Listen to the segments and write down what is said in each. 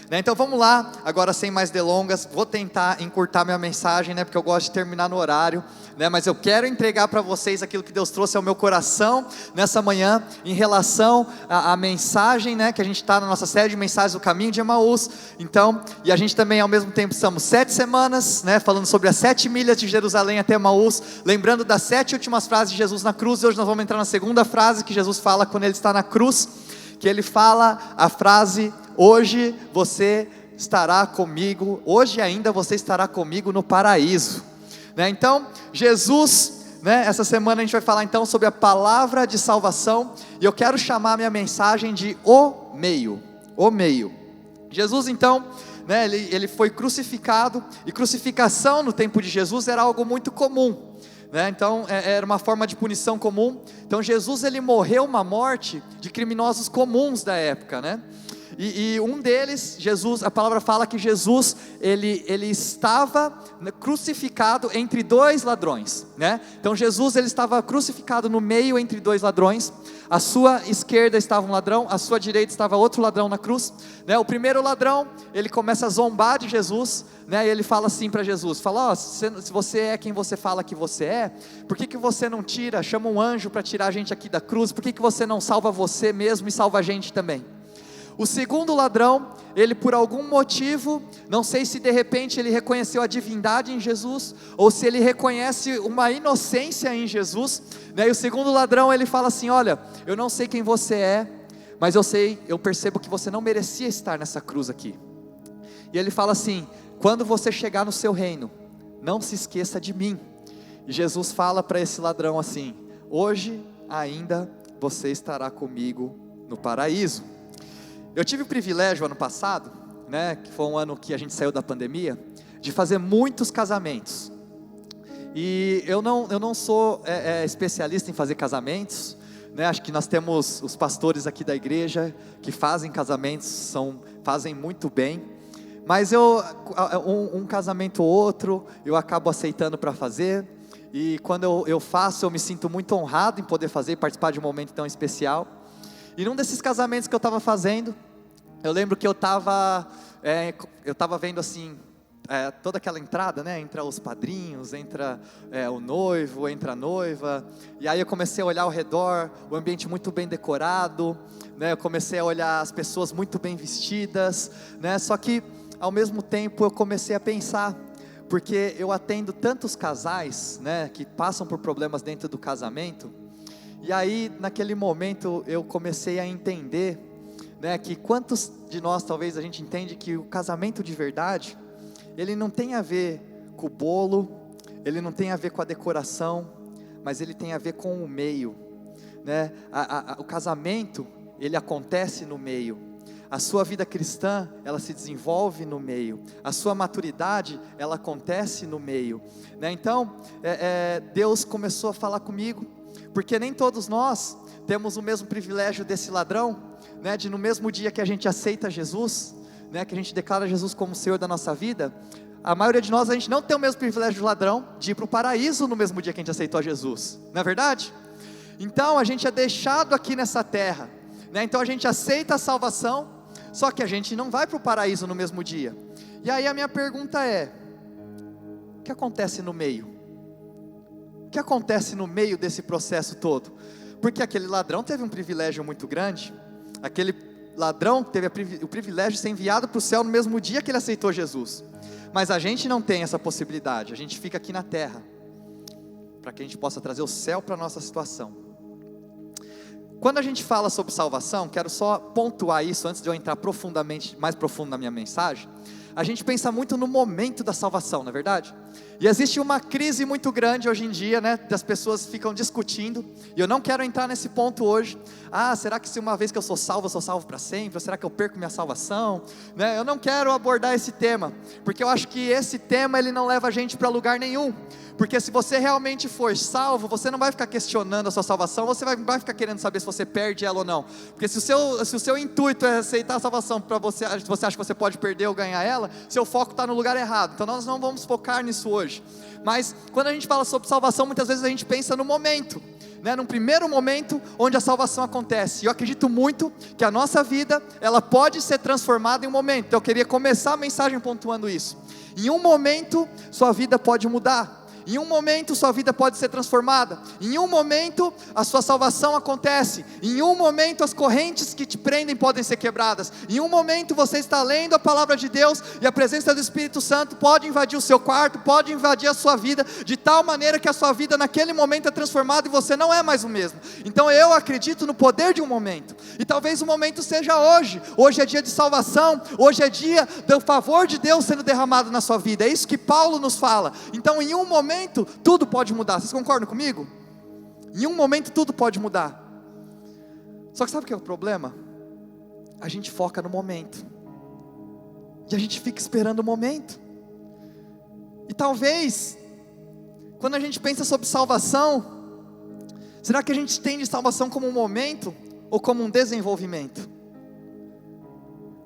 né? Então vamos lá, agora sem mais delongas, vou tentar encurtar minha mensagem, né? Porque eu gosto de terminar no horário, né? Mas eu quero entregar para vocês aquilo que Deus trouxe ao meu coração nessa manhã, em relação à mensagem, né? Que a gente está na nossa série de mensagens do caminho de Emaús. Então, e a gente também ao mesmo tempo estamos 7 semanas, né? Falando sobre as 7 milhas de Jerusalém até Emaús, lembrando das 7 últimas frases de Jesus na cruz. E hoje nós vamos entrar na segunda frase que Jesus fala quando ele está na cruz, que ele fala a frase: hoje você estará comigo, hoje ainda você estará comigo no paraíso, né? Então, Jesus, né, essa semana a gente vai falar então sobre a palavra de salvação, e eu quero chamar a minha mensagem de o meio. Jesus então, né, ele foi crucificado, e crucificação no tempo de Jesus era algo muito comum, né? Então era uma forma de punição comum. Então Jesus ele morreu uma morte de criminosos comuns da época, né? E um deles, Jesus, a palavra fala que Jesus, ele estava crucificado entre 2 ladrões, né? Então Jesus, ele estava crucificado no meio entre 2 ladrões, à sua esquerda estava um ladrão, à sua direita estava outro ladrão na cruz, né? O primeiro ladrão, ele começa a zombar de Jesus, né? E ele fala assim para Jesus, fala: ó, se você é quem você fala que você é, por que você não chama um anjo para tirar a gente aqui da cruz? Por que você não salva você mesmo e salva a gente também? O segundo ladrão, ele por algum motivo, não sei se de repente ele reconheceu a divindade em Jesus, ou se ele reconhece uma inocência em Jesus, né? E o segundo ladrão, ele fala assim: olha, eu não sei quem você é, mas eu percebo que você não merecia estar nessa cruz aqui. E ele fala assim: quando você chegar no seu reino, não se esqueça de mim. E Jesus fala para esse ladrão assim: hoje ainda você estará comigo no paraíso. Eu tive o privilégio ano passado, né, que foi um ano que a gente saiu da pandemia, de fazer muitos casamentos. E eu não sou especialista em fazer casamentos, né? Acho que nós temos os pastores aqui da igreja que fazem casamentos, fazem muito bem. Mas um casamento ou outro, eu acabo aceitando para fazer. E quando eu faço, eu me sinto muito honrado em poder fazer e participar de um momento tão especial. E num desses casamentos que eu estava fazendo, eu lembro que eu estava vendo assim, toda aquela entrada, né? Entra os padrinhos, entra o noivo, entra a noiva. E aí eu comecei a olhar ao redor, o ambiente muito bem decorado, né? Eu comecei a olhar as pessoas muito bem vestidas, né? Só que ao mesmo tempo eu comecei a pensar, porque eu atendo tantos casais, né, que passam por problemas dentro do casamento. E aí, naquele momento, eu comecei a entender, né, que quantos de nós, talvez a gente entende que o casamento de verdade, ele não tem a ver com o bolo, ele não tem a ver com a decoração, mas ele tem a ver com o meio, né? O casamento, ele acontece no meio. A sua vida cristã, ela se desenvolve no meio. A sua maturidade, ela acontece no meio, né? Então, Deus começou a falar comigo, porque nem todos nós temos o mesmo privilégio desse ladrão, né? De no mesmo dia que a gente aceita Jesus, né? Que a gente declara Jesus como Senhor da nossa vida, a maioria de nós, a gente não tem o mesmo privilégio do ladrão, de ir para o paraíso no mesmo dia que a gente aceitou a Jesus, não é verdade? Então, a gente é deixado aqui nessa terra, né? Então a gente aceita a salvação, só que a gente não vai para o paraíso no mesmo dia. E aí a minha pergunta é: o que acontece no meio? O que acontece no meio desse processo todo? Porque aquele ladrão teve um privilégio muito grande. Aquele ladrão teve o privilégio de ser enviado para o céu no mesmo dia que ele aceitou Jesus. Mas a gente não tem essa possibilidade. A gente fica aqui na terra, para que a gente possa trazer o céu para a nossa situação. Quando a gente fala sobre salvação, quero só pontuar isso antes de eu entrar mais profundo na minha mensagem. A gente pensa muito no momento da salvação, não é verdade? E existe uma crise muito grande hoje em dia, né? Das pessoas ficam discutindo, e eu não quero entrar nesse ponto hoje. Será que se uma vez que eu sou salvo para sempre? Ou será que eu perco minha salvação? Né? Eu não quero abordar esse tema, porque eu acho que esse tema ele não leva a gente para lugar nenhum. Porque se você realmente for salvo, você não vai ficar questionando a sua salvação, você vai ficar querendo saber se você perde ela ou não. Porque se o seu intuito é aceitar a salvação, para você acha que você pode perder ou ganhar ela, seu foco está no lugar errado. Então nós não vamos focar nisso hoje. Mas quando a gente fala sobre salvação, muitas vezes a gente pensa no momento, né, num primeiro momento onde a salvação acontece. E eu acredito muito que a nossa vida, ela pode ser transformada em um momento. Eu queria começar a mensagem pontuando isso. Em um momento, sua vida pode mudar. Em um momento sua vida pode ser transformada. Em um momento a sua salvação acontece. Em um momento as correntes que te prendem podem ser quebradas. Em um momento você está lendo a palavra de Deus e a presença do Espírito Santo pode invadir o seu quarto, pode invadir a sua vida, de tal maneira que a sua vida naquele momento é transformada e você não é mais o mesmo. Então eu acredito no poder de um momento. E talvez o momento seja hoje. Hoje é dia de salvação. Hoje é dia do favor de Deus sendo derramado na sua vida. É isso que Paulo nos fala. Então em um momento tudo pode mudar. Vocês concordam comigo? Em um momento tudo pode mudar. Só que sabe o que é o problema? A gente foca no momento e a gente fica esperando o momento. E talvez quando a gente pensa sobre salvação, será que a gente entende salvação como um momento ou como um desenvolvimento?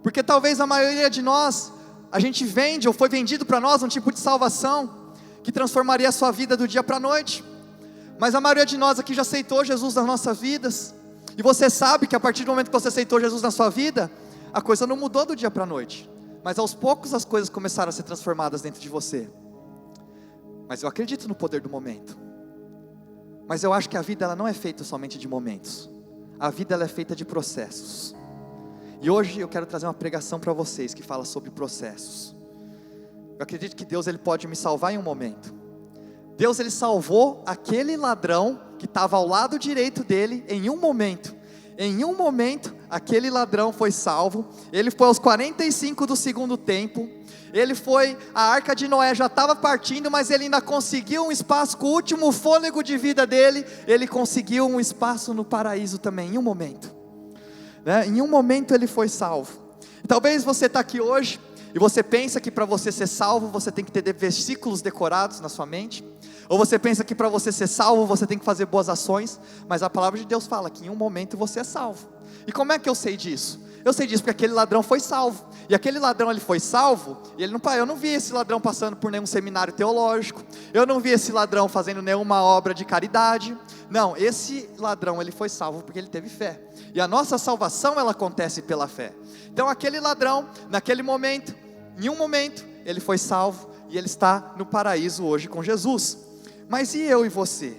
Porque talvez a maioria de nós, a gente vende ou foi vendido para nós um tipo de salvação que transformaria a sua vida do dia para a noite. Mas a maioria de nós aqui já aceitou Jesus nas nossas vidas. E você sabe que a partir do momento que você aceitou Jesus na sua vida, a coisa não mudou do dia para a noite. Mas aos poucos as coisas começaram a ser transformadas dentro de você. Mas eu acredito no poder do momento. Mas eu acho que a vida ela não é feita somente de momentos. A vida ela é feita de processos. E hoje eu quero trazer uma pregação para vocês que fala sobre processos. Eu acredito que Deus ele pode me salvar em um momento. Deus ele salvou aquele ladrão que estava ao lado direito dele em um momento. Em um momento, aquele ladrão foi salvo. Ele foi aos 45 do segundo tempo. Ele foi, a arca de Noé já estava partindo, mas ele ainda conseguiu um espaço com o último fôlego de vida dele. Ele conseguiu um espaço no paraíso também, em um momento, né? Em um momento ele foi salvo. E talvez você está aqui hoje e você pensa que para você ser salvo você tem que ter versículos decorados na sua mente, ou você pensa que para você ser salvo você tem que fazer boas ações, mas a palavra de Deus fala que em um momento você é salvo. E como é que eu sei disso? Eu sei disso porque aquele ladrão foi salvo, e aquele ladrão ele foi salvo, e ele não, eu não vi esse ladrão passando por nenhum seminário teológico, eu não vi esse ladrão fazendo nenhuma obra de caridade, não, esse ladrão ele foi salvo porque ele teve fé, e a nossa salvação ela acontece pela fé. Então aquele ladrão, naquele momento, em um momento, ele foi salvo, e ele está no paraíso hoje com Jesus. Mas e eu e você?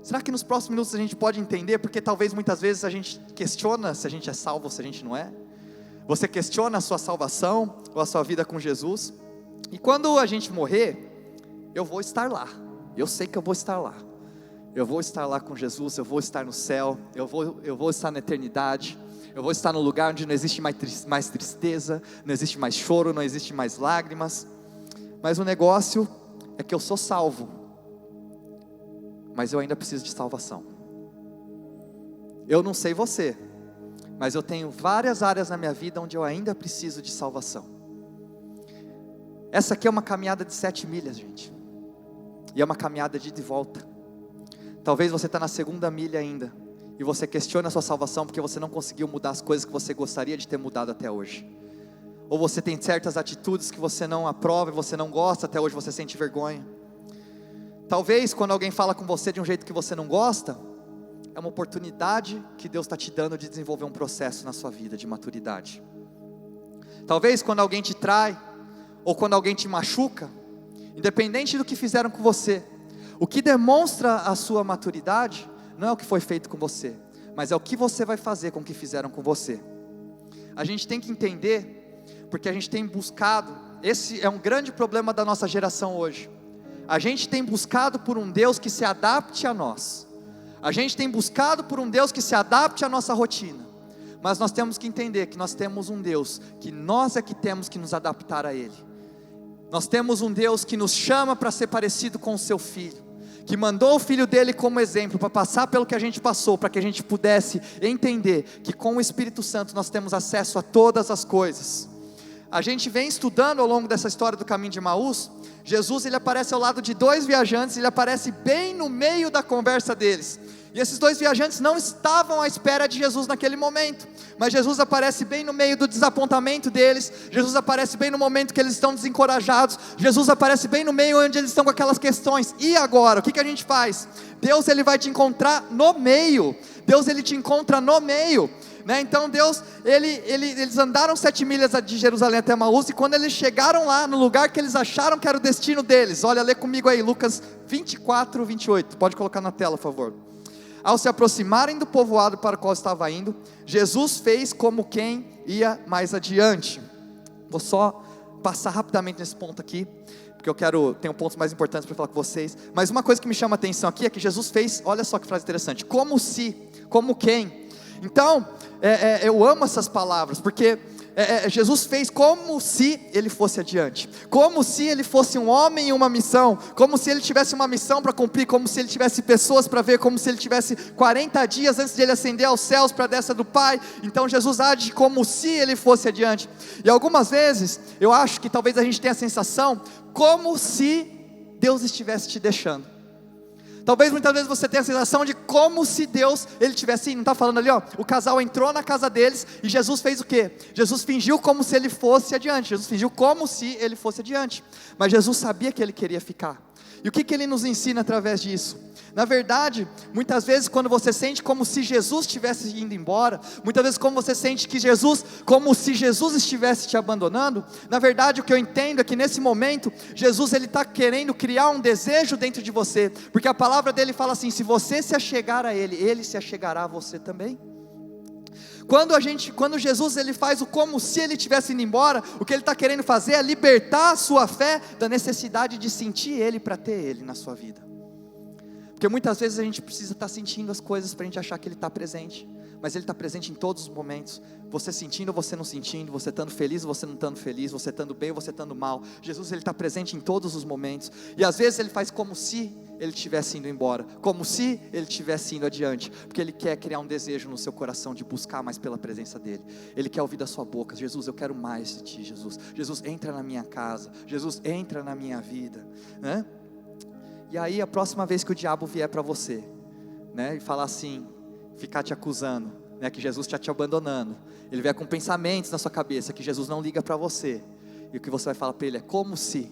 Será que nos próximos minutos a gente pode entender? Porque talvez muitas vezes a gente questiona se a gente é salvo ou se a gente não é. Você questiona a sua salvação ou a sua vida com Jesus. E quando a gente morrer, eu vou estar lá. Eu sei que eu vou estar lá. Eu vou estar lá com Jesus, eu vou estar no céu, eu vou estar na eternidade. Eu vou estar no lugar onde não existe mais tristeza, não existe mais choro, não existe mais lágrimas. Mas o negócio é que eu sou salvo, mas eu ainda preciso de salvação. Eu não sei você, mas eu tenho várias áreas na minha vida onde eu ainda preciso de salvação. Essa aqui é uma caminhada de 7 milhas, gente, e é uma caminhada de ida e volta. Talvez você está na 2ª milha ainda, e você questiona a sua salvação porque você não conseguiu mudar as coisas que você gostaria de ter mudado até hoje. Ou você tem certas atitudes que você não aprova e você não gosta, até hoje você sente vergonha. Talvez quando alguém fala com você de um jeito que você não gosta, é uma oportunidade que Deus está te dando de desenvolver um processo na sua vida de maturidade. Talvez quando alguém te trai, ou quando alguém te machuca, independente do que fizeram com você, o que demonstra a sua maturidade não é o que foi feito com você, mas é o que você vai fazer com o que fizeram com você. A gente tem que entender, porque a gente tem buscado, esse é um grande problema da nossa geração hoje. A gente tem buscado por um Deus que se adapte a nós. A gente tem buscado por um Deus que se adapte à nossa rotina. Mas nós temos que entender que nós temos um Deus que nós é que temos que nos adaptar a Ele. Nós temos um Deus que nos chama para ser parecido com o seu Filho, que mandou o Filho dele como exemplo, para passar pelo que a gente passou, para que a gente pudesse entender que com o Espírito Santo nós temos acesso a todas as coisas. A gente vem estudando ao longo dessa história do caminho de Emaús. Jesus ele aparece ao lado de 2 viajantes, ele aparece bem no meio da conversa deles, E esses dois viajantes não estavam à espera de Jesus naquele momento, mas Jesus aparece bem no meio do desapontamento deles, Jesus aparece bem no momento que eles estão desencorajados, Jesus aparece bem no meio onde eles estão com aquelas questões. E agora, o que a gente faz? Deus, ele vai te encontrar no meio, Deus, ele te encontra no meio, né? Então Deus, eles andaram 7 milhas de Jerusalém até Emaús, e quando eles chegaram lá, no lugar que eles acharam que era o destino deles, olha, lê comigo aí, Lucas 24, 28, pode colocar na tela, por favor. Ao se aproximarem do povoado para o qual estava indo, Jesus fez como quem ia mais adiante. Vou só passar rapidamente nesse ponto aqui, porque tenho pontos mais importantes para falar com vocês, mas uma coisa que me chama a atenção aqui é que Jesus fez, olha só que frase interessante, como se, como quem. Então, eu amo essas palavras, porque Jesus fez como se ele fosse adiante, como se ele fosse um homem em uma missão, como se ele tivesse uma missão para cumprir, como se ele tivesse pessoas para ver, como se ele tivesse 40 dias antes de ele ascender aos céus para a destra do Pai. Então Jesus age como se ele fosse adiante, e algumas vezes, eu acho que talvez a gente tenha a sensação, como se Deus estivesse te deixando. Talvez muitas vezes você tenha a sensação de como se Deus, ele tivesse, não está falando ali, ó, o casal entrou na casa deles, e Jesus fez o quê? Jesus fingiu como se ele fosse adiante, Jesus fingiu como se ele fosse adiante, mas Jesus sabia que ele queria ficar. E o que ele nos ensina através disso? Na verdade, muitas vezes quando você sente como se Jesus estivesse indo embora, muitas vezes como você sente que como se Jesus estivesse te abandonando, na verdade o que eu entendo é que nesse momento, Jesus ele está querendo criar um desejo dentro de você, porque a palavra dele fala assim, se você se achegar a Ele, Ele se achegará a você também. Quando Jesus ele faz o como se ele estivesse indo embora, o que ele está querendo fazer é libertar a sua fé da necessidade de sentir Ele para ter Ele na sua vida. Porque muitas vezes a gente precisa estar sentindo as coisas para a gente achar que Ele está presente, mas Ele está presente em todos os momentos, você sentindo ou você não sentindo, você estando feliz ou você não estando feliz, você estando bem ou você estando mal, Jesus ele está presente em todos os momentos, e às vezes Ele faz como se Ele estivesse indo embora, como se Ele estivesse indo adiante, porque Ele quer criar um desejo no seu coração de buscar mais pela presença dEle. Ele quer ouvir da sua boca, Jesus, eu quero mais de Ti, Jesus, entra na minha casa, Jesus, entra na minha vida, né? E aí a próxima vez que o diabo vier para você, né, e falar assim, ficar te acusando, né, que Jesus está te abandonando, ele vier com pensamentos na sua cabeça, que Jesus não liga para você, e o que você vai falar para ele é, como se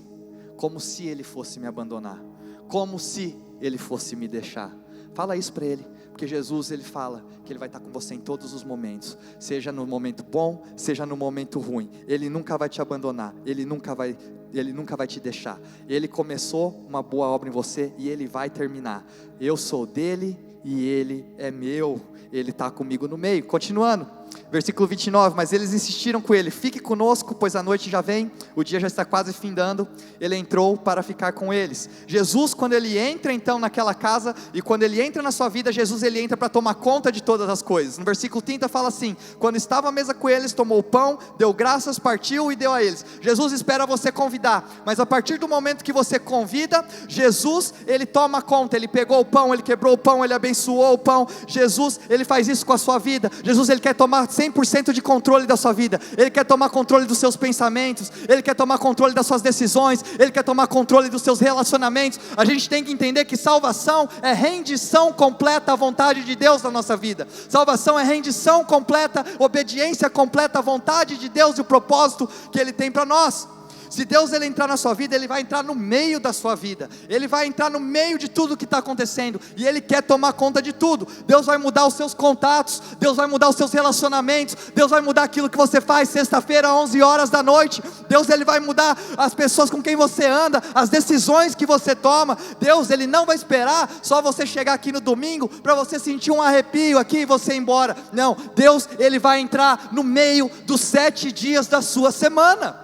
ele fosse me abandonar, como se ele fosse me deixar. Fala isso para ele, porque Jesus ele fala que ele vai estar com você em todos os momentos, seja no momento bom, seja no momento ruim, ele nunca vai te abandonar, ele nunca vai te deixar. Ele começou uma boa obra em você e ele vai terminar. Eu sou dele e ele é meu, ele está comigo no meio. Continuando, versículo 29, mas eles insistiram com ele, fique conosco, pois a noite já vem, o dia já está quase findando. Ele entrou para ficar com eles. Jesus, quando ele entra então naquela casa, e quando ele entra na sua vida, Jesus ele entra para tomar conta de todas as coisas. No versículo 30 fala assim, quando estava à mesa com eles, tomou o pão, deu graças, partiu e deu a eles. Jesus espera você convidar, mas a partir do momento que você convida, Jesus ele toma conta, ele pegou o pão, ele quebrou o pão, ele abençoou o pão. Jesus ele faz isso com a sua vida. Jesus ele quer tomar 100% de controle da sua vida, Ele quer tomar controle dos seus pensamentos, Ele quer tomar controle das suas decisões, Ele quer tomar controle dos seus relacionamentos. A gente tem que entender que salvação é rendição completa à vontade de Deus na nossa vida. Salvação é rendição completa, obediência completa à vontade de Deus e o propósito que Ele tem para nós. Se Deus ele entrar na sua vida, Ele vai entrar no meio da sua vida, Ele vai entrar no meio de tudo que está acontecendo, e Ele quer tomar conta de tudo. Deus vai mudar os seus contatos, Deus vai mudar os seus relacionamentos, Deus vai mudar aquilo que você faz sexta-feira, 11 horas da noite. Deus ele vai mudar as pessoas com quem você anda, as decisões que você toma. Deus ele não vai esperar só você chegar aqui no domingo, para você sentir um arrepio aqui e você ir embora. Não, Deus ele vai entrar no meio dos 7 dias da sua semana.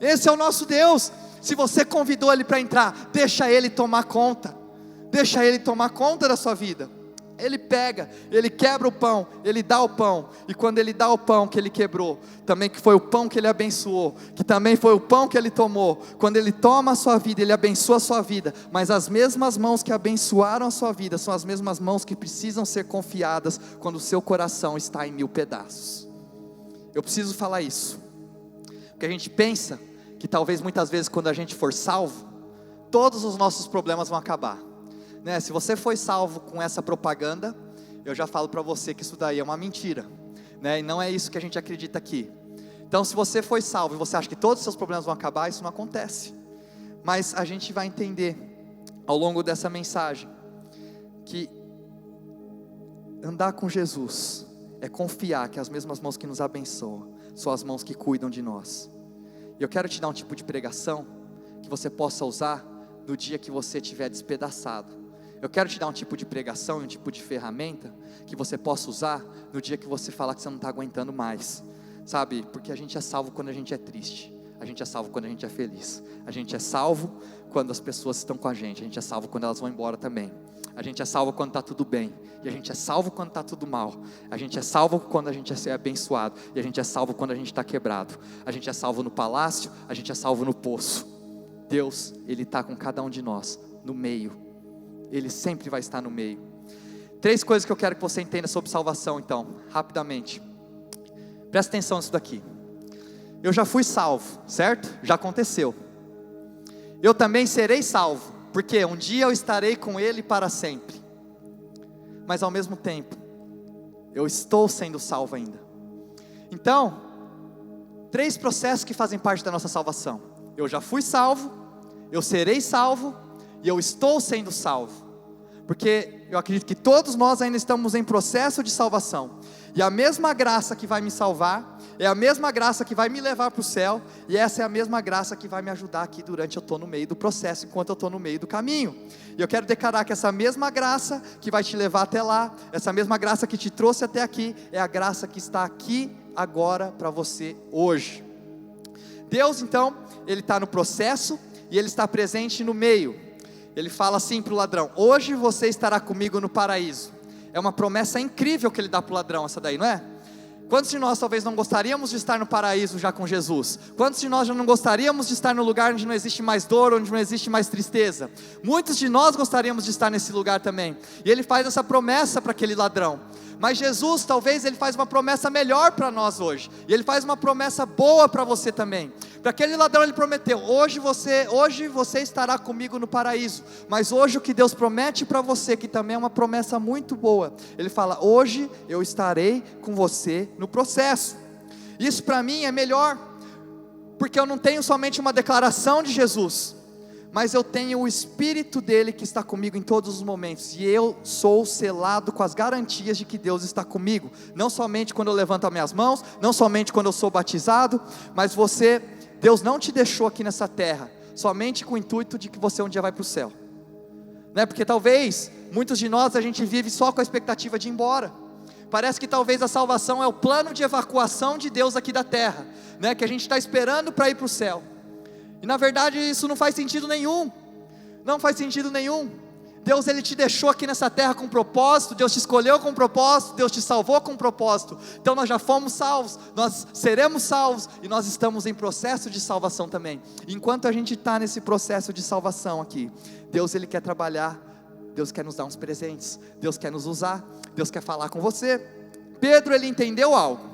Esse é o nosso Deus. Se você convidou Ele para entrar, deixa Ele tomar conta, deixa Ele tomar conta da sua vida. Ele pega, Ele quebra o pão, Ele dá o pão, e quando Ele dá o pão que Ele quebrou, também que foi o pão que Ele abençoou, que também foi o pão que Ele tomou, quando Ele toma a sua vida, Ele abençoa a sua vida, mas as mesmas mãos que abençoaram a sua vida, são as mesmas mãos que precisam ser confiadas, quando o seu coração está em 1000 pedaços. Eu preciso falar isso, porque a gente pensa, que talvez muitas vezes quando a gente for salvo, todos os nossos problemas vão acabar. né? Se você foi salvo com essa propaganda, eu já falo para você que isso daí é uma mentira, né? E não é isso que a gente acredita aqui. Então, se você foi salvo e você acha que todos os seus problemas vão acabar, isso não acontece. Mas a gente vai entender ao longo dessa mensagem que andar com Jesus é confiar que as mesmas mãos que nos abençoam são as mãos que cuidam de nós. E eu quero te dar um tipo de pregação que você possa usar no dia que você estiver despedaçado. Eu quero te dar um tipo de pregação e um tipo de ferramenta que você possa usar no dia que você falar que você não está aguentando mais, sabe? Porque a gente é salvo quando a gente é triste, a gente é salvo quando a gente é feliz, a gente é salvo quando as pessoas estão com a gente é salvo quando elas vão embora também, a gente é salvo quando está tudo bem, e a gente é salvo quando está tudo mal, a gente é salvo quando a gente é abençoado, e a gente é salvo quando a gente está quebrado, a gente é salvo no palácio, a gente é salvo no poço. Deus, Ele está com cada um de nós, no meio, Ele sempre vai estar no meio. 3 coisas que eu quero que você entenda sobre salvação então, rapidamente. Presta atenção nisso daqui. Eu já fui salvo, certo? Já aconteceu. Eu também serei salvo, porque um dia eu estarei com Ele para sempre. Mas ao mesmo tempo, eu estou sendo salvo ainda. Então, 3 processos que fazem parte da nossa salvação. Eu já fui salvo, eu serei salvo e eu estou sendo salvo. Porque eu acredito que todos nós ainda estamos em processo de salvação. E a mesma graça que vai me salvar é a mesma graça que vai me levar para o céu. E essa é a mesma graça que vai me ajudar aqui durante eu estou no meio do processo, enquanto eu estou no meio do caminho. E eu quero declarar que essa mesma graça que vai te levar até lá, essa mesma graça que te trouxe até aqui, é a graça que está aqui agora para você hoje. Deus então, Ele está no processo e Ele está presente no meio. Ele fala assim para o ladrão: hoje você estará comigo no paraíso. É uma promessa incrível que Ele dá para o ladrão, essa daí, não é? Quantos de nós talvez não gostaríamos de estar no paraíso já com Jesus? Quantos de nós já não gostaríamos de estar no lugar onde não existe mais dor, onde não existe mais tristeza? Muitos de nós gostaríamos de estar nesse lugar também. E Ele faz essa promessa para aquele ladrão. Mas Jesus, talvez Ele faz uma promessa melhor para nós hoje. E Ele faz uma promessa boa para você também. Para aquele ladrão Ele prometeu: hoje você estará comigo no paraíso. Mas hoje o que Deus promete para você, que também é uma promessa muito boa, Ele fala: hoje eu estarei com você no processo. Isso para mim é melhor, porque eu não tenho somente uma declaração de Jesus, mas eu tenho o Espírito dele que está comigo em todos os momentos, e eu sou selado com as garantias de que Deus está comigo, não somente quando eu levanto as minhas mãos, não somente quando eu sou batizado, mas Deus não te deixou aqui nessa terra, somente com o intuito de que você um dia vai para o céu, né? Porque talvez, muitos de nós, a gente vive só com a expectativa de ir embora. Parece que talvez a salvação é o plano de evacuação de Deus aqui da terra, né? Que a gente está esperando para ir para o céu. E na verdade isso não faz sentido nenhum. Não faz sentido nenhum. Deus, Ele te deixou aqui nessa terra com propósito. Deus te escolheu com propósito. Deus te salvou com propósito. Então nós já fomos salvos, nós seremos salvos, e nós estamos em processo de salvação também. Enquanto a gente está nesse processo de salvação aqui, Deus, Ele quer trabalhar. Deus quer nos dar uns presentes, Deus quer nos usar, Deus quer falar com você. Pedro, ele entendeu algo.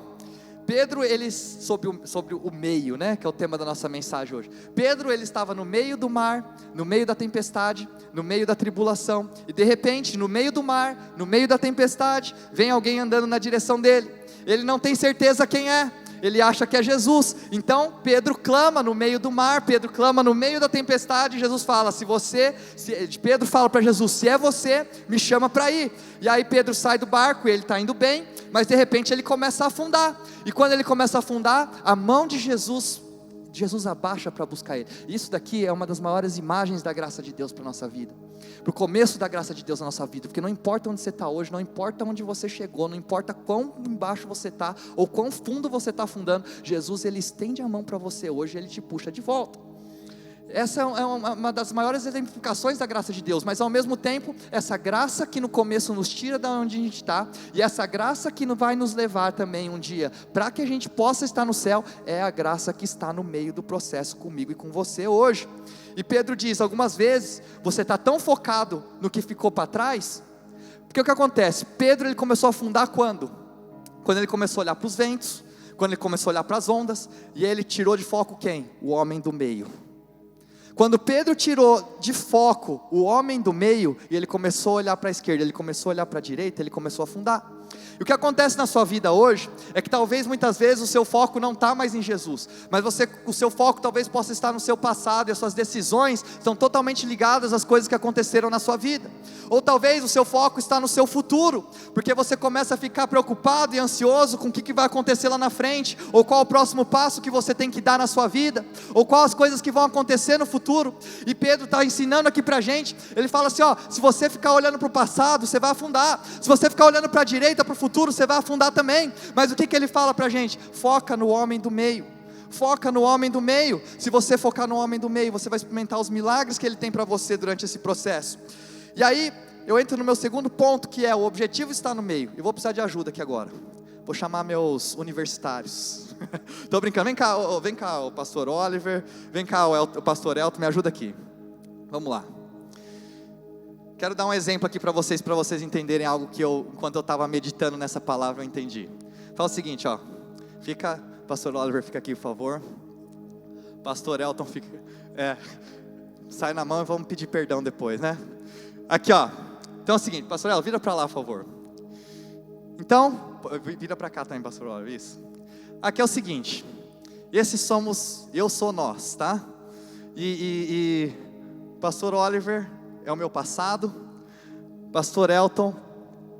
Pedro, ele, sobre o meio, né, que é o tema da nossa mensagem hoje. Pedro, ele estava no meio do mar, no meio da tempestade, no meio da tribulação, e de repente, no meio do mar, no meio da tempestade, vem alguém andando na direção dele. Ele não tem certeza quem é, ele acha que é Jesus. Então Pedro clama no meio do mar, Pedro clama no meio da tempestade. Jesus fala: Pedro fala para Jesus: se é você, me chama para ir. E aí Pedro sai do barco, e ele está indo bem, mas de repente ele começa a afundar. E quando ele começa a afundar, a mão de Jesus abaixa para buscar ele. Isso daqui é uma das maiores imagens da graça de Deus para a nossa vida, para o começo da graça de Deus na nossa vida. Porque não importa onde você está hoje, não importa onde você chegou, não importa quão embaixo você está, ou quão fundo você está afundando, Jesus, Ele estende a mão para você hoje, Ele te puxa de volta. Essa é uma das maiores exemplificações da graça de Deus. Mas ao mesmo tempo, essa graça que no começo nos tira da onde a gente está, e essa graça que vai nos levar também um dia, para que a gente possa estar no céu, é a graça que está no meio do processo comigo e com você hoje. E Pedro diz: algumas vezes, você está tão focado no que ficou para trás, porque o que acontece? Pedro, ele começou a afundar quando? Quando ele começou a olhar para os ventos, quando ele começou a olhar para as ondas, e ele tirou de foco quem? O homem do meio. Quando Pedro tirou de foco o homem do meio, e ele começou a olhar para a esquerda, ele começou a olhar para a direita, ele começou a afundar. E o que acontece na sua vida hoje, é que talvez muitas vezes o seu foco não está mais em Jesus, mas o seu foco talvez possa estar no seu passado, e as suas decisões estão totalmente ligadas às coisas que aconteceram na sua vida. Ou talvez o seu foco está no seu futuro, porque você começa a ficar preocupado e ansioso com o que vai acontecer lá na frente, ou qual o próximo passo que você tem que dar na sua vida, ou quais as coisas que vão acontecer no futuro. E Pedro está ensinando aqui para a gente, ele fala assim, se você ficar olhando para o passado, você vai afundar. Se você ficar olhando para a direita, para o futuro, você vai afundar também. Mas o que ele fala para a gente? Foca no homem do meio. Foca no homem do meio. Se você focar no homem do meio, você vai experimentar os milagres que ele tem para você durante esse processo. E aí, eu entro no meu segundo ponto, que é: o objetivo está no meio. Eu vou precisar de ajuda aqui agora. Vou chamar meus universitários. Estou brincando. Vem cá, o pastor Oliver. Vem cá, o pastor Elton, me ajuda aqui. Vamos lá. Quero dar um exemplo aqui para vocês entenderem algo que enquanto eu estava meditando nessa palavra, eu entendi. Fala o seguinte, pastor Oliver, fica aqui, por favor. Pastor Elton, fica, sai na mão e vamos pedir perdão depois, né? Aqui, então é o seguinte, pastor Elton, vira para lá, por favor. Então, vira para cá também, pastor Oliver, isso. Aqui é o seguinte, eu sou nós, tá? E pastor Oliver é o meu passado, pastor Elton,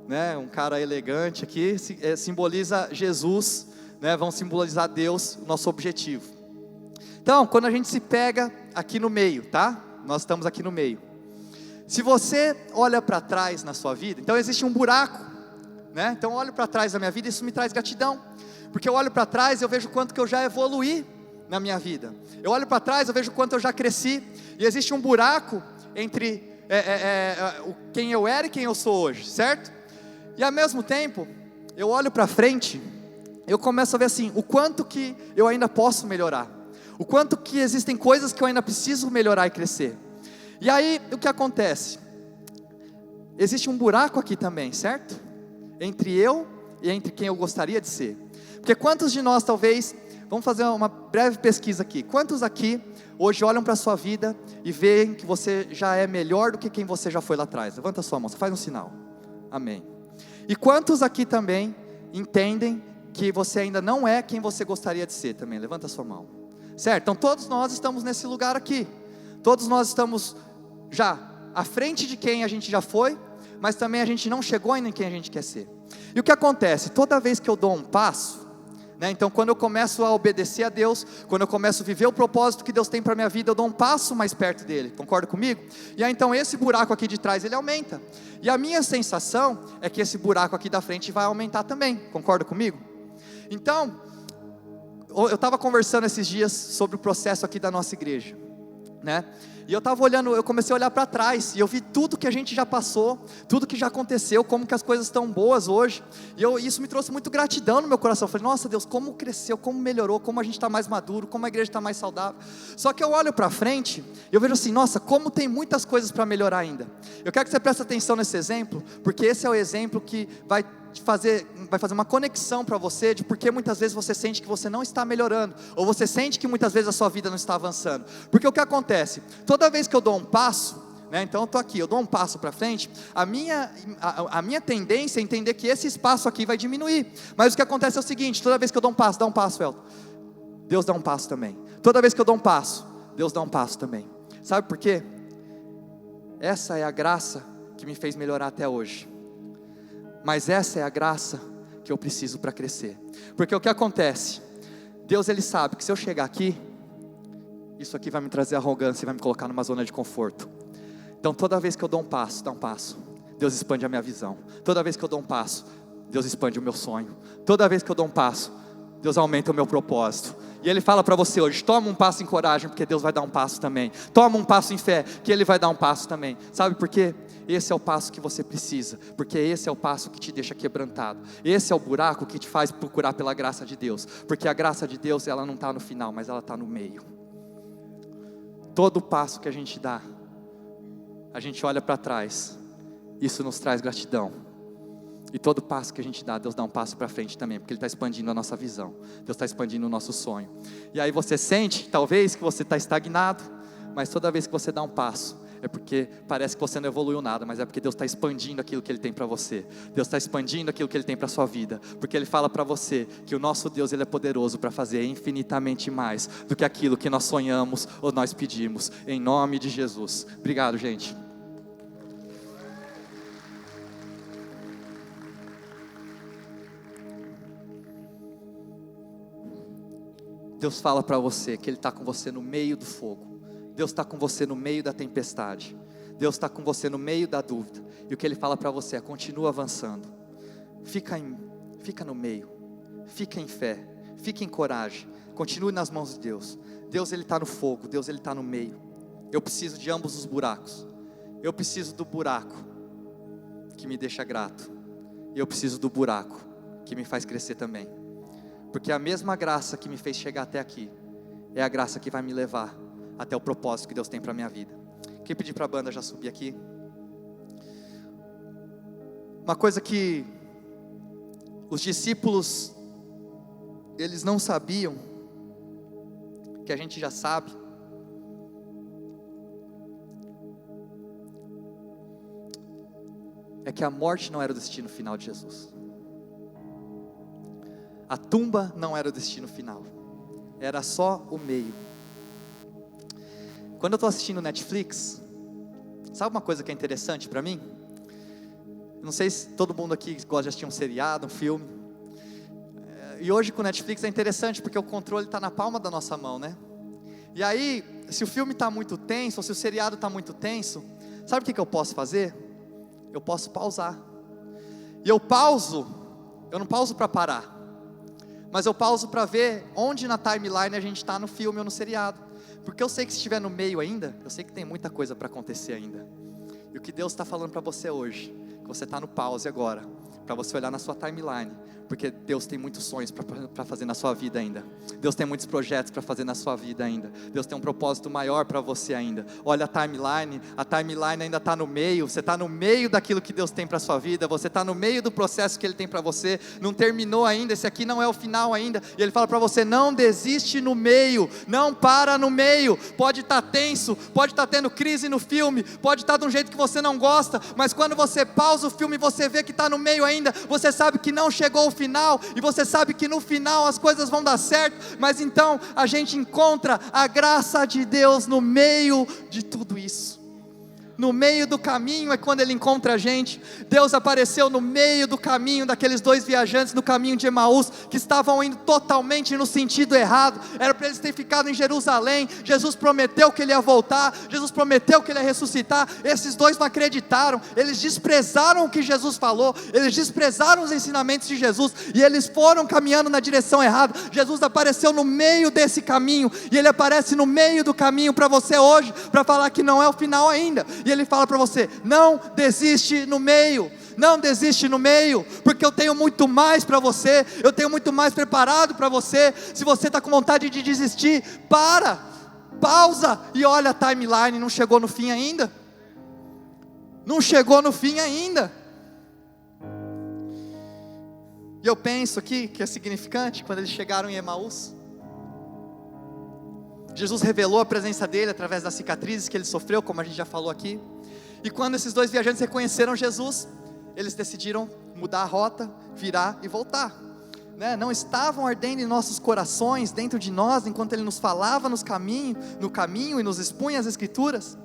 né, um cara elegante aqui, simboliza Jesus, né, vão simbolizar Deus, o nosso objetivo. Então, quando a gente se pega aqui no meio, tá? Nós estamos aqui no meio. Se você olha para trás na sua vida, então existe um buraco, né? Então eu olho para trás da minha vida, isso me traz gratidão, porque eu olho para trás e eu vejo quanto que eu já evoluí na minha vida. Eu olho para trás, eu vejo quanto eu já cresci, e existe um buraco entre quem eu era e quem eu sou hoje, certo? E ao mesmo tempo, eu olho para frente, eu começo a ver assim, o quanto que eu ainda posso melhorar, o quanto que existem coisas que eu ainda preciso melhorar e crescer. E aí, o que acontece? Existe um buraco aqui também, certo? Entre eu e entre quem eu gostaria de ser. Porque quantos de nós talvez, vamos fazer uma breve pesquisa aqui, quantos aqui hoje olham para a sua vida e veem que você já é melhor do que quem você já foi lá atrás? Levanta a sua mão, você faz um sinal. Amém. E quantos aqui também entendem que você ainda não é quem você gostaria de ser também? Levanta a sua mão. Certo? Então todos nós estamos nesse lugar aqui. Todos nós estamos já à frente de quem a gente já foi, mas também a gente não chegou ainda em quem a gente quer ser. E o que acontece? Toda vez que eu dou um passo, então quando eu começo a obedecer a Deus, quando eu começo a viver o propósito que Deus tem para a minha vida, eu dou um passo mais perto dele, concorda comigo? E aí então esse buraco aqui de trás, ele aumenta, e a minha sensação é que esse buraco aqui da frente vai aumentar também, concorda comigo? Então, eu estava conversando esses dias sobre o processo aqui da nossa igreja, né? E eu comecei a olhar para trás, e eu vi tudo que a gente já passou, tudo que já aconteceu, como que as coisas estão boas hoje, e isso me trouxe muito gratidão no meu coração. Eu falei, nossa Deus, como cresceu, como melhorou, como a gente está mais maduro, como a igreja está mais saudável. Só que eu olho para frente, e eu vejo assim, nossa, como tem muitas coisas para melhorar ainda. Eu quero que você preste atenção nesse exemplo, porque esse é o exemplo que vai fazer uma conexão para você, de porque muitas vezes você sente que você não está melhorando, ou você sente que muitas vezes a sua vida não está avançando. Porque o que acontece? Toda vez que eu dou um passo, então eu estou aqui, eu dou um passo para frente, a minha tendência é entender que esse espaço aqui vai diminuir. Mas o que acontece é o seguinte: toda vez que eu dou um passo, Elton, Deus dá um passo também. Toda vez que eu dou um passo, Deus dá um passo também. Sabe por quê? Essa é a graça que me fez melhorar até hoje. Mas essa é a graça que eu preciso para crescer. Porque o que acontece? Deus, Ele sabe que se eu chegar aqui, isso aqui vai me trazer arrogância e vai me colocar numa zona de conforto. Então toda vez que eu dou um passo, Deus expande a minha visão. Toda vez que eu dou um passo, Deus expande o meu sonho. Toda vez que eu dou um passo, Deus aumenta o meu propósito. E Ele fala para você hoje, toma um passo em coragem, porque Deus vai dar um passo também. Toma um passo em fé, que Ele vai dar um passo também. Sabe por quê? Esse é o passo que você precisa, porque esse é o passo que te deixa quebrantado. Esse é o buraco que te faz procurar pela graça de Deus, porque a graça de Deus, ela não está no final, mas ela está no meio. Todo passo que a gente dá, a gente olha para trás, isso nos traz gratidão. E todo passo que a gente dá, Deus dá um passo para frente também, porque Ele está expandindo a nossa visão, Deus está expandindo o nosso sonho. E aí você sente, talvez, que você está estagnado, mas toda vez que você dá um passo, é porque parece que você não evoluiu nada, mas é porque Deus está expandindo aquilo que Ele tem para você. Deus está expandindo aquilo que Ele tem para a sua vida, porque Ele fala para você que o nosso Deus, Ele é poderoso para fazer infinitamente mais do que aquilo que nós sonhamos ou nós pedimos, em nome de Jesus. Obrigado, gente. Deus fala para você que Ele está com você no meio do fogo. Deus está com você no meio da tempestade. Deus está com você no meio da dúvida. E o que Ele fala para você é: continua avançando. Fica no meio. Fica em fé. Fica em coragem. Continue nas mãos de Deus. Deus, Ele está no fogo. Deus, Ele está no meio. Eu preciso de ambos os buracos. Eu preciso do buraco que me deixa grato. E eu preciso do buraco que me faz crescer também. Porque a mesma graça que me fez chegar até aqui é a graça que vai me levar até o propósito que Deus tem para a minha vida. Quem pedir para a banda já subir aqui. Uma coisa que os discípulos, eles não sabiam, que a gente já sabe, é que a morte não era o destino final de Jesus. A tumba não era o destino final, era só o meio. Quando eu estou assistindo Netflix, sabe uma coisa que é interessante para mim? Não sei se todo mundo aqui gosta de assistir um seriado, um filme. E hoje com o Netflix é interessante, porque o controle está na palma da nossa mão, né? E aí, se o filme está muito tenso, ou se o seriado está muito tenso, sabe o que eu posso fazer? Eu posso pausar. E eu não pauso para parar, mas eu pauso para ver onde na timeline a gente está no filme ou no seriado. Porque eu sei que se estiver no meio ainda, eu sei que tem muita coisa para acontecer ainda. E o que Deus está falando para você hoje, que você está no pause agora, para você olhar na sua timeline, porque Deus tem muitos sonhos para fazer na sua vida ainda. Deus tem muitos projetos para fazer na sua vida ainda. Deus tem um propósito maior para você ainda. Olha a timeline ainda está no meio. Você está no meio daquilo que Deus tem para a sua vida. Você está no meio do processo que Ele tem para você. Não terminou ainda, esse aqui não é o final ainda. E Ele fala para você: não desiste no meio, não para no meio. Pode estar tenso, pode estar tendo crise no filme, pode estar de um jeito que você não gosta, mas quando você pausa o filme e você vê que está no meio ainda, você sabe que não chegou o final, e você sabe que no final as coisas vão dar certo. Mas então a gente encontra a graça de Deus no meio de tudo isso. No meio do caminho é quando Ele encontra a gente. Deus apareceu no meio do caminho daqueles dois viajantes no caminho de Emaús, que estavam indo totalmente no sentido errado. Era para eles terem ficado em Jerusalém. Jesus prometeu que Ele ia voltar, Jesus prometeu que Ele ia ressuscitar. Esses dois não acreditaram, eles desprezaram o que Jesus falou, eles desprezaram os ensinamentos de Jesus, e eles foram caminhando na direção errada. Jesus apareceu no meio desse caminho, e Ele aparece no meio do caminho para você hoje, para falar que não é o final ainda. E Ele fala para você: não desiste no meio, não desiste no meio, porque eu tenho muito mais para você, eu tenho muito mais preparado para você. Se você está com vontade de desistir, pausa e olha a timeline. Não chegou no fim ainda, não chegou no fim ainda. E eu penso aqui que é significante, quando eles chegaram em Emaús, Jesus revelou a presença dele através das cicatrizes que ele sofreu, como a gente já falou aqui. E quando esses dois viajantes reconheceram Jesus, eles decidiram mudar a rota, virar e voltar, né? Não estavam ardendo em nossos corações, dentro de nós, enquanto Ele nos falava no caminho e nos expunha as Escrituras?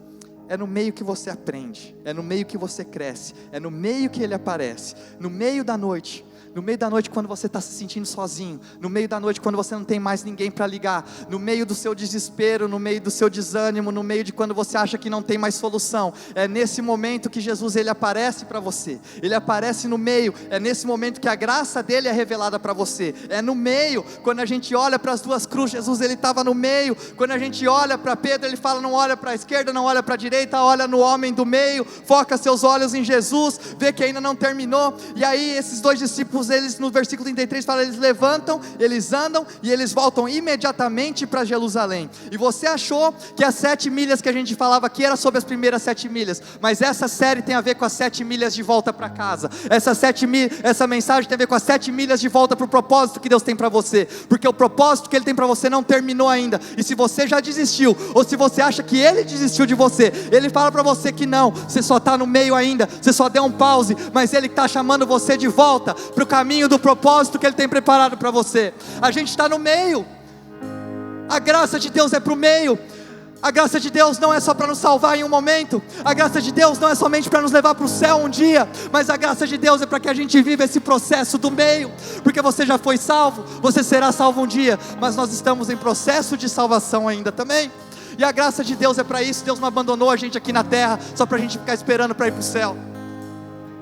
É no meio que você aprende, é no meio que você cresce, é no meio que Ele aparece, no meio da noite. No meio da noite, quando você está se sentindo sozinho, no meio da noite, quando você não tem mais ninguém para ligar, no meio do seu desespero, no meio do seu desânimo, no meio de quando você acha que não tem mais solução, é nesse momento que Jesus, Ele aparece para você, Ele aparece no meio. É nesse momento que a graça dEle é revelada para você, é no meio. Quando a gente olha para as duas cruzes, Jesus, Ele estava no meio. Quando a gente olha para Pedro, Ele fala: não olha para a esquerda, não olha para a direita, olha no homem do meio, foca seus olhos em Jesus, vê que ainda não terminou. E aí esses dois discípulos discípulos, eles no versículo 33 fala, eles levantam, eles andam e eles voltam imediatamente para Jerusalém. E você achou que as 7 milhas que a gente falava aqui era sobre as primeiras 7 milhas, mas essa série tem a ver com as 7 milhas de volta para casa. Essa mensagem tem a ver com as 7 milhas de volta para o propósito que Deus tem para você, porque o propósito que Ele tem para você não terminou ainda. E se você já desistiu, ou se você acha que Ele desistiu de você, Ele fala para você que não, você só está no meio ainda, você só deu um pause, mas Ele está chamando você de volta para o caminho do propósito que Ele tem preparado para você. A gente está no meio, a graça de Deus é para o meio. A graça de Deus não é só para nos salvar em um momento, a graça de Deus não é somente para nos levar para o céu um dia, mas a graça de Deus é para que a gente viva esse processo do meio, porque você já foi salvo, você será salvo um dia, mas nós estamos em processo de salvação ainda também, e a graça de Deus é para isso. Deus não abandonou a gente aqui na terra, só para a gente ficar esperando para ir para o céu.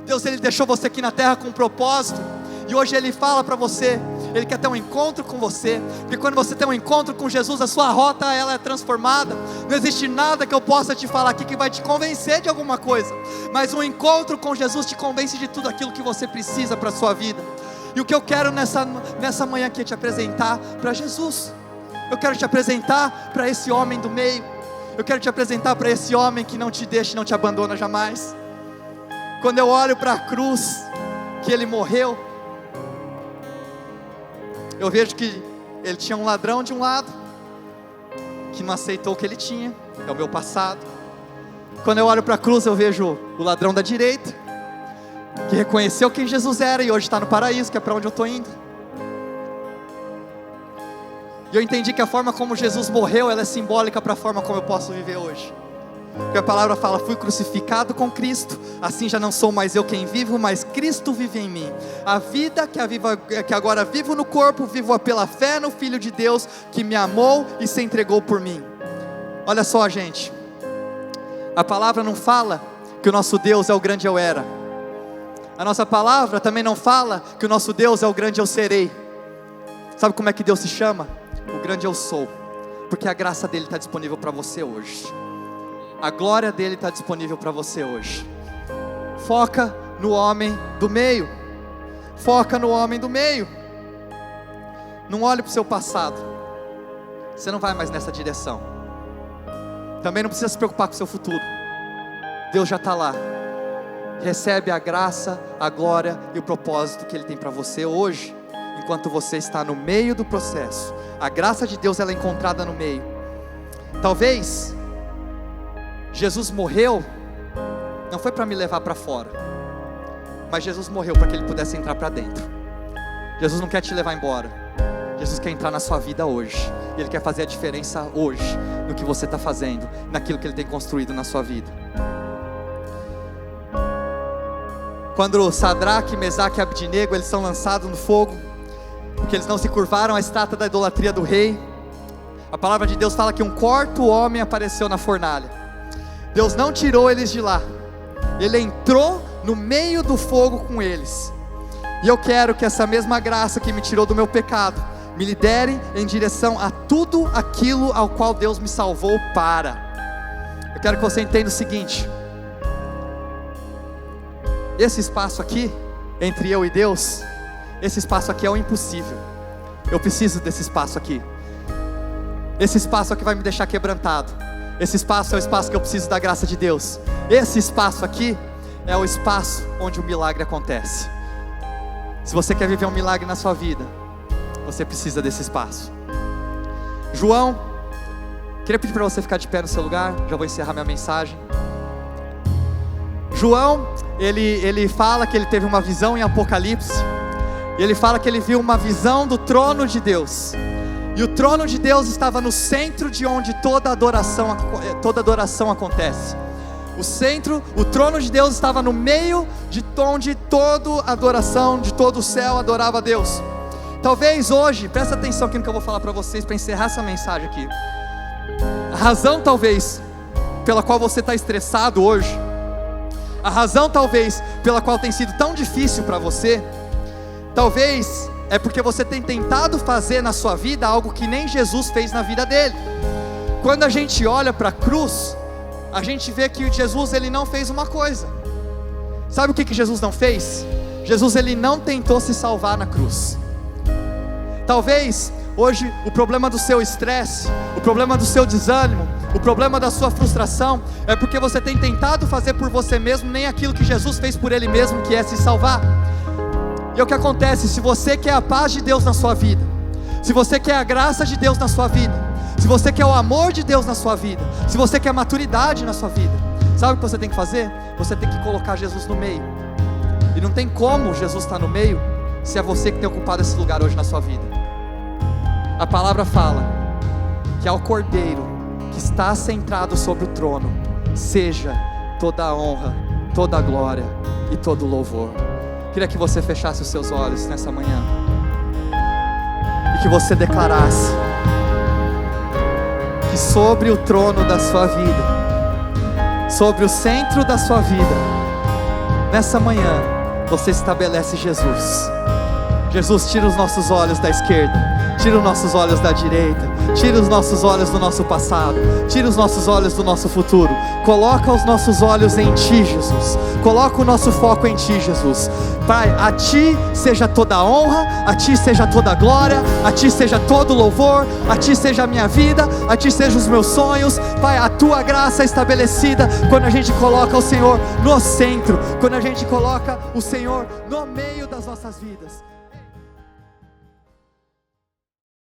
Deus, Ele deixou você aqui na terra com um propósito, e hoje Ele fala para você, Ele quer ter um encontro com você, porque quando você tem um encontro com Jesus, a sua rota ela é transformada. Não existe nada que eu possa te falar aqui que vai te convencer de alguma coisa, mas um encontro com Jesus te convence de tudo aquilo que você precisa para a sua vida. E o que eu quero nessa manhã aqui é te apresentar para Jesus. Eu quero te apresentar para esse homem do meio. Eu quero te apresentar para esse homem que não te deixa e não te abandona jamais. Quando eu olho para a cruz que Ele morreu, eu vejo que Ele tinha um ladrão de um lado, que não aceitou o que ele tinha, é o meu passado. Quando eu olho para a cruz, eu vejo o ladrão da direita, que reconheceu quem Jesus era e hoje está no paraíso, que é para onde eu estou indo. E eu entendi que a forma como Jesus morreu, ela é simbólica para a forma como eu posso viver hoje. Porque a palavra fala, fui crucificado com Cristo, assim já não sou mais eu quem vivo, mas Cristo vive em mim. A vida que agora vivo no corpo, vivo pela fé no Filho de Deus, que me amou e se entregou por mim. Olha só, gente, a palavra não fala que o nosso Deus é o grande eu era. A nossa palavra também não fala que o nosso Deus é o grande eu serei. Sabe como é que Deus se chama? O grande eu sou, porque a graça dele está disponível para você hoje. A glória dele está disponível para você hoje. Foca no homem do meio. Foca no homem do meio. Não olhe para o seu passado. Você não vai mais nessa direção. Também não precisa se preocupar com o seu futuro. Deus já está lá. Recebe a graça, a glória e o propósito que Ele tem para você hoje, enquanto você está no meio do processo. A graça de Deus ela é encontrada no meio. Talvez Jesus morreu, não foi para me levar para fora, mas Jesus morreu para que Ele pudesse entrar para dentro. Jesus não quer te levar embora, Jesus quer entrar na sua vida hoje, e Ele quer fazer a diferença hoje, no que você está fazendo, naquilo que Ele tem construído na sua vida. Quando Sadraque, Mesaque e Abdinego, eles são lançados no fogo, porque eles não se curvaram à estátua da idolatria do rei, a palavra de Deus fala que um quarto homem apareceu na fornalha. Deus não tirou eles de lá, Ele entrou no meio do fogo com eles. E eu quero que essa mesma graça que me tirou do meu pecado me lidere em direção a tudo aquilo ao qual Deus me salvou para. Eu quero que você entenda o seguinte: esse espaço aqui, entre eu e Deus, esse espaço aqui é o impossível. Eu preciso desse espaço aqui. Esse espaço aqui vai me deixar quebrantado. Esse espaço é o espaço que eu preciso da graça de Deus. Esse espaço aqui é o espaço onde o milagre acontece. Se você quer viver um milagre na sua vida, você precisa desse espaço. João, queria pedir para você ficar de pé no seu lugar, já vou encerrar minha mensagem. João, ele fala que ele teve uma visão em Apocalipse, e ele fala que ele viu uma visão do trono de Deus. E o trono de Deus estava no centro de onde toda adoração acontece. O trono de Deus estava no meio de onde toda adoração, de todo o céu adorava a Deus. Talvez hoje, presta atenção aqui no que eu vou falar para vocês, para encerrar essa mensagem aqui. A razão talvez, pela qual você está estressado hoje, a razão talvez, pela qual tem sido tão difícil para você, talvez é porque você tem tentado fazer na sua vida algo que nem Jesus fez na vida dele. Quando a gente olha para a cruz, a gente vê que Jesus ele não fez uma coisa. Sabe o que Jesus não fez? Jesus, ele não tentou se salvar na cruz. Talvez hoje o problema do seu estresse, o problema do seu desânimo, o problema da sua frustração é porque você tem tentado fazer por você mesmo nem aquilo que Jesus fez por ele mesmo, que é se salvar. E o que acontece? Se você quer a paz de Deus na sua vida, se você quer a graça de Deus na sua vida, se você quer o amor de Deus na sua vida, se você quer maturidade na sua vida, sabe o que você tem que fazer? Você tem que colocar Jesus no meio. E não tem como Jesus estar no meio se é você que tem ocupado esse lugar hoje na sua vida. A palavra fala que ao Cordeiro que está centrado sobre o trono seja toda a honra, toda a glória e todo o louvor. Queria que você fechasse os seus olhos nessa manhã e que você declarasse que sobre o trono da sua vida, sobre o centro da sua vida, nessa manhã você estabelece Jesus. Jesus, tira os nossos olhos da esquerda, tira os nossos olhos da direita, tira os nossos olhos do nosso passado, tira os nossos olhos do nosso futuro, coloca os nossos olhos em Ti, Jesus, coloca o nosso foco em Ti, Jesus. Pai, a Ti seja toda a honra, a Ti seja toda a glória, a Ti seja todo o louvor, a Ti seja a minha vida, a Ti sejam os meus sonhos. Pai, a Tua graça é estabelecida quando a gente coloca o Senhor no centro, quando a gente coloca o Senhor no meio das nossas vidas.